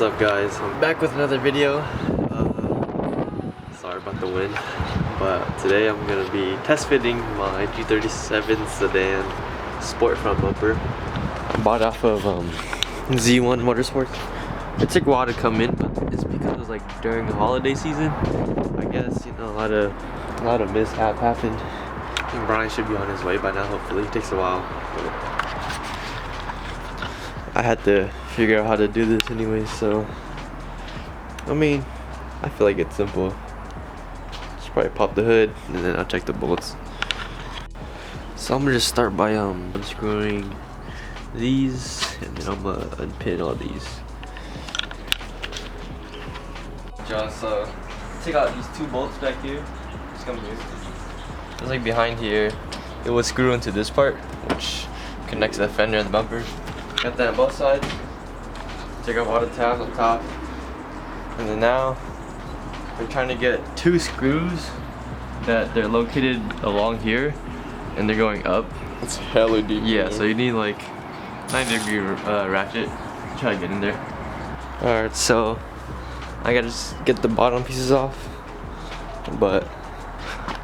What's up guys, I'm back with another video. Sorry about the wind, but today I'm going to be test fitting my G37 Sedan sport front bumper. Bought off of Z1 Motorsports. It took a while to come in, but it's because it was like during the holiday season. I guess, you know, a lot of mishap happened. I think Brian should be on his way by now, hopefully. It takes a while. I had to figure out how to do this anyway, so I mean, I feel like it's simple. Just probably pop the hood and then I'll check the bolts. So I'm gonna just start by unscrewing these, and then I'm gonna unpin all these. Just take out these two bolts back here. Just come here. Just like behind here, it will screw into this part, which connects the fender and the bumper. Got that on both sides. Take off all the tabs on top. And then now, we're trying to get two screws that they're located along here and they're going up. It's hella deep. Yeah, so you need like 90-degree ratchet. Try to get in there. Alright, so I gotta just get the bottom pieces off. But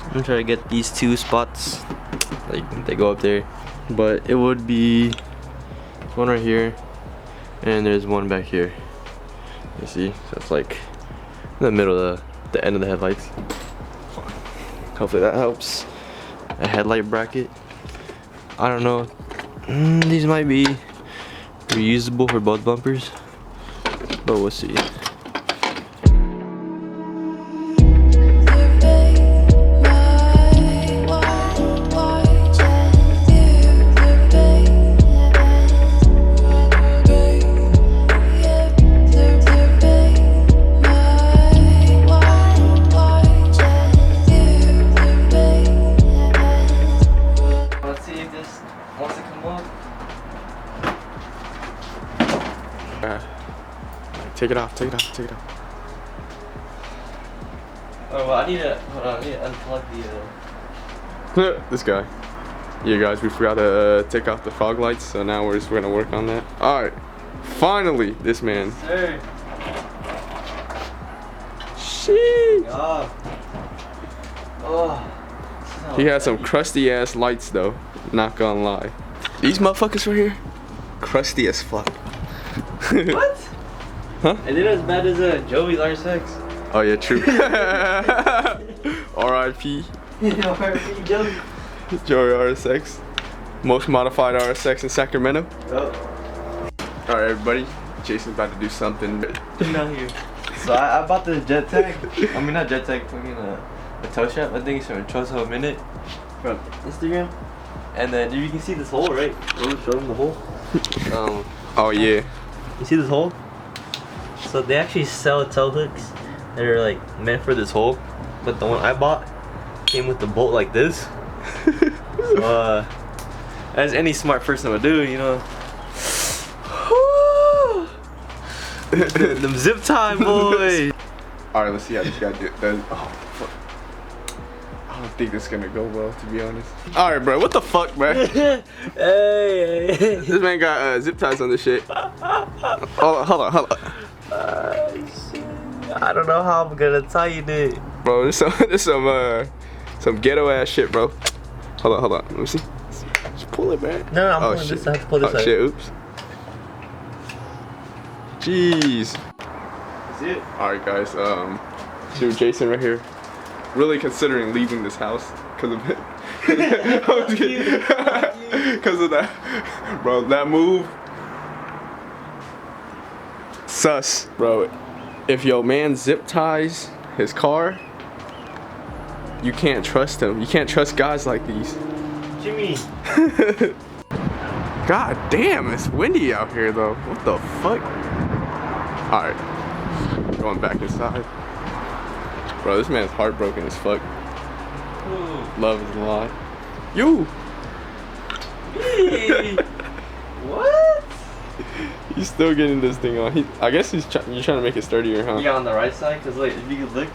I'm gonna try to get these two spots. Like, they go up there. But it would be one right here, and there's one back here. You see? So it's like in the middle of the end of the headlights. Hopefully that helps. A headlight bracket. I don't know. These might be reusable for both bumpers, but we'll see. Take it off, take it off, take it off. Oh, well, I need to unplug the This guy. Yeah guys, we forgot to take off the fog lights, so now we're gonna work on that. Alright. Finally, this man. Sir. Sheesh. Oh. He has some crusty ass lights though, not gonna lie. These motherfuckers right here, crusty as fuck. What? Huh? And then as bad as Joey's RSX. Oh yeah, true. R.I.P. R.I.P. Joey. Joey RSX. Most modified RSX in Sacramento. Oh. Alright everybody, Jason's about to do something. Not here. So I bought this jet tag. I mean, not jet tag, fucking a toe strap. I think it's from Choso a Minute from Instagram. And then you can see this hole, right? Show them the hole. Oh yeah. You see this hole? So they actually sell toe hooks that are like meant for this hole, but the one I bought came with the bolt like this. So, as any smart person would do, you know. Them zip tie, boy. Alright, let's see how this guy does. Oh fuck. I don't think this is gonna go well, to be honest. Alright bro, what the fuck, bro? Hey. This man got zip ties on this shit. Hold on. I don't know how I'm gonna tighten it. Bro, this some ghetto ass shit, bro. Hold on. Let me see. Just pull it back. No, I'm pulling this. I have to pull this out. Shit, oops. Jeez. That's it. Alright guys, dude, Jason right here, really considering leaving this house because of it. Because of that. Bro, that move. Sus, bro. If your man zip ties his car, you can't trust him. You can't trust guys like these. Jimmy. God damn, it's windy out here though. What the fuck? Alright. Going back inside. Bro, this man's heartbroken as fuck. Ooh. Love is a lie. You! Me? What? He's still getting this thing on. I guess you're trying to make it sturdier, huh? Yeah, on the right side, because like, if you could look,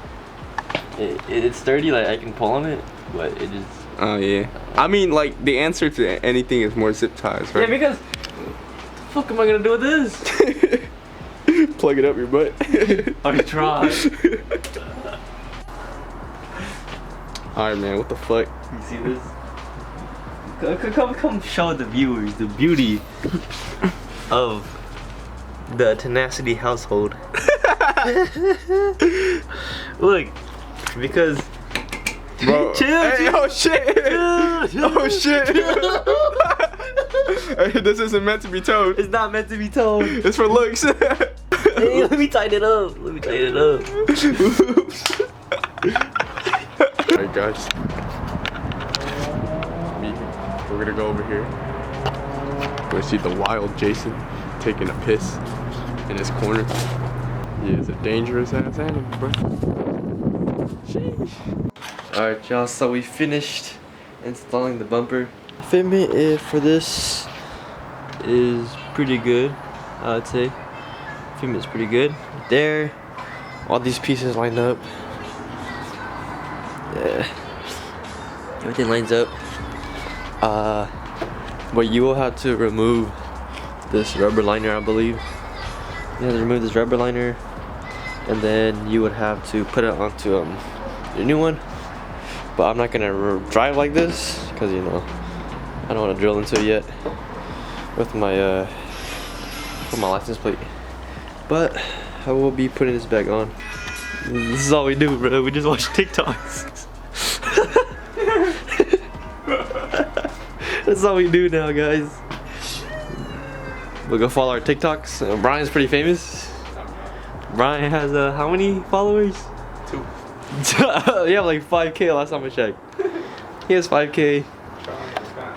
it's sturdy, like I can pull on it, but it just... Oh yeah. I mean, like, the answer to anything is more zip ties, right? Yeah, because what the fuck am I gonna do with this? plug it up your butt. I tried. Alright, man, what the fuck? You see this? Come show the viewers the beauty of the Tenacity household. Look, because bro, chill. Oh shit! Oh shit! Hey, this isn't meant to be towed. It's not meant to be told. It's for looks. Hey, let me tighten it up. Alright, guys. We're gonna go over here. We're gonna see the wild Jason taking a piss in his corner. He is a dangerous ass animal, bro. Sheesh. Alright, y'all, so we finished installing the bumper. Fitment for this is pretty good, I would say. Fitment's pretty good. There, all these pieces line up. Yeah, everything lines up. But you will have to remove this rubber liner, I believe. You have to remove this rubber liner, and then you would have to put it onto your new one. But I'm not gonna drive like this because, you know, I don't want to drill into it yet with my license plate. But I will be putting this back on. This is all we do, bro. We just watch TikToks. That's all we do now, guys. We'll go follow our TikToks. Brian's pretty famous. Brian has how many followers? 2. You have like 5K last time I checked. He has 5K.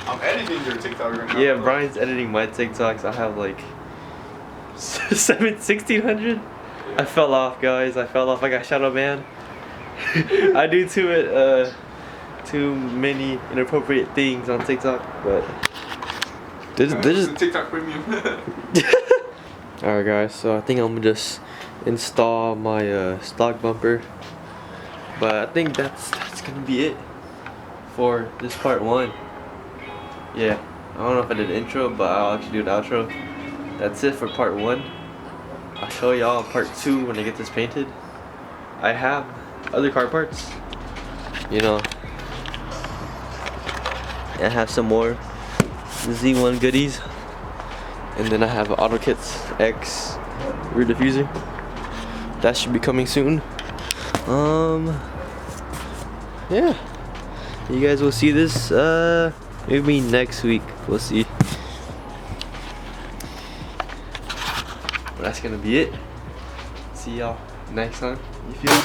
I'm editing your TikTok right now. Yeah, Brian's editing my TikToks. I have like 1,600. I fell off, guys. I fell off. I got shadow banned. I do too many inappropriate things on TikTok, but this is TikTok premium. Alright, guys, so I think I'm gonna just install my stock bumper, but I think that's gonna be it for this part 1. Yeah, I don't know if I did the intro, but I'll actually do the outro. That's it for part 1. I'll show y'all part 2 when I get this painted. I have other car parts, you know. I have some more Z1 goodies, and then I have AutoKits X rear diffuser. That should be coming soon. Yeah, you guys will see this maybe next week. We'll see. But that's gonna be it. See y'all next time. You feel?